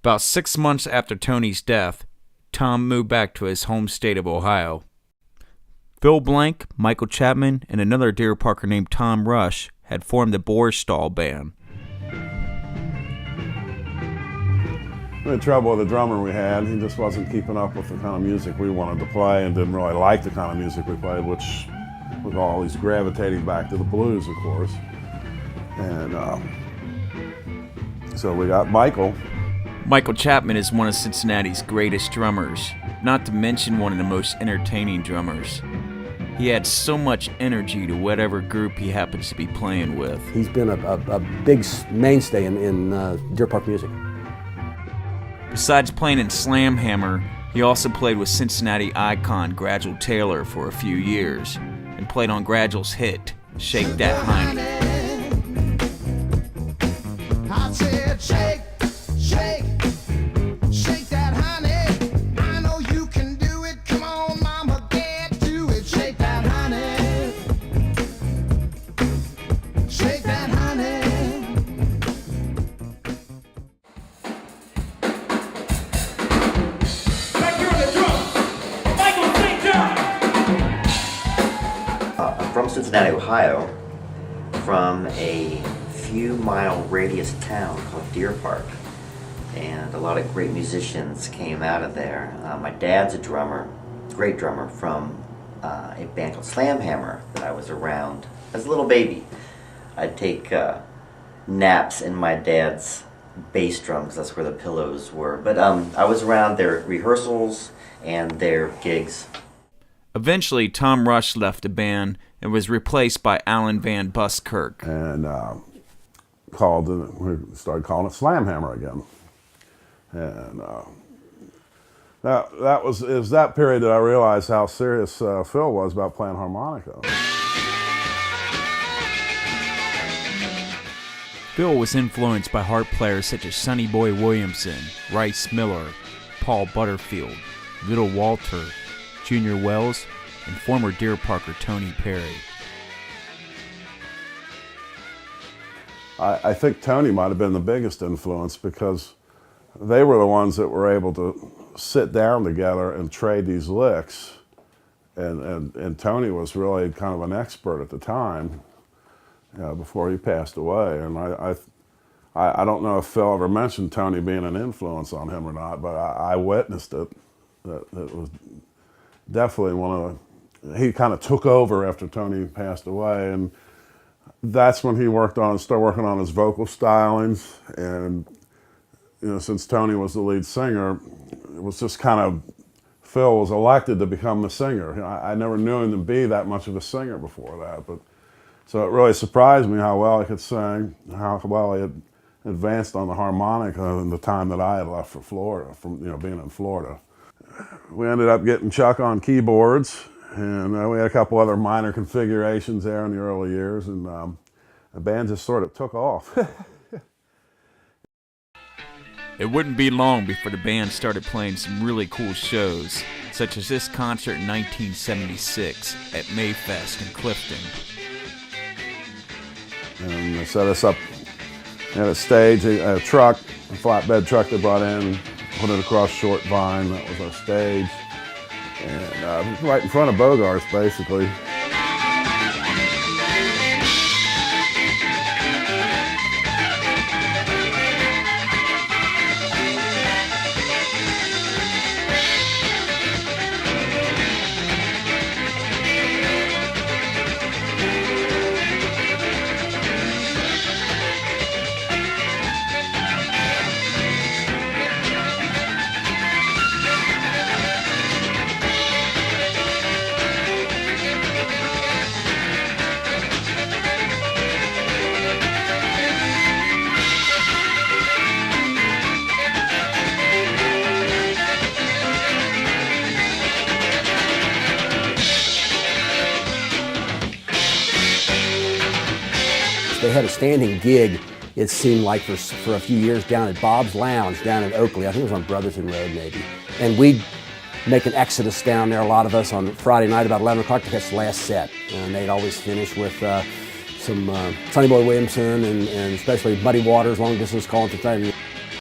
About 6 months after Tony's death, Tom moved back to his home state of Ohio. Phil Blank, Michael Chapman, and another Deer Parker named Tom Rush had formed the Borstal Band. We had trouble with the drummer we had. He just wasn't keeping up with the kind of music we wanted to play and didn't really like the kind of music we played, which was always gravitating back to the blues, of course. And so we got Michael. Michael Chapman is one of Cincinnati's greatest drummers, not to mention one of the most entertaining drummers. He adds so much energy to whatever group he happens to be playing with. He's been a big mainstay in Deer Park music. Besides playing in Slamhammer, he also played with Cincinnati icon Gradual Taylor for a few years and played on Gradual's hit, Shake That Hiney. I said shake, shake, shake that honey. I know you can do it. Come on, mama, get to it. Shake that honey. Shake that honey. Back here on the drums, Michael Chapman. I'm from Cincinnati, Ohio, from a few-mile radius town called Deer Park, and a lot of great musicians came out of there. My dad's a drummer, great drummer, from a band called Slamhammer that I was around as a little baby. I'd take naps in my dad's bass drum because that's where the pillows were. But I was around their rehearsals and their gigs. Eventually, Tom Rush left the band and was replaced by Alan Van Buskirk. And we started calling it Slamhammer again. And it was that period that I realized how serious Phil was about playing harmonica. Phil was influenced by harp players such as Sonny Boy Williamson, Rice Miller, Paul Butterfield, Little Walter, Junior Wells, and former Deer Parker Tony Perry. I think Tony might have been the biggest influence because they were the ones that were able to sit down together and trade these licks. And Tony was really kind of an expert at the time, before he passed away. And I don't know if Phil ever mentioned Tony being an influence on him or not, but I witnessed it. That it was definitely he kind of took over after Tony passed away, and that's when he started working on his vocal stylings. And since Tony was the lead singer, it was just kind of, Phil was elected to become the singer. I never knew him to be that much of a singer before that, but so it really surprised me how well he could sing, how well he had advanced on the harmonica in the time that I had left for Florida, from being in Florida. We ended up getting Chuck on keyboards, and we had a couple other minor configurations there in the early years, and the band just sort of took off. It wouldn't be long before the band started playing some really cool shows, such as this concert in 1976 at Mayfest in Clifton. And they set us up at a stage, a flatbed truck they brought in, put it across Short Vine. That was our stage. And right in front of Bogart's, basically. They had a standing gig, it seemed like, for a few years down at Bob's Lounge down in Oakley. I think it was on Brotherton Road maybe. And we'd make an exodus down there, a lot of us, on Friday night about 11 o'clock to catch the last set. And they'd always finish with some Sonny Boy Williamson and especially Muddy Waters, long distance calling to time.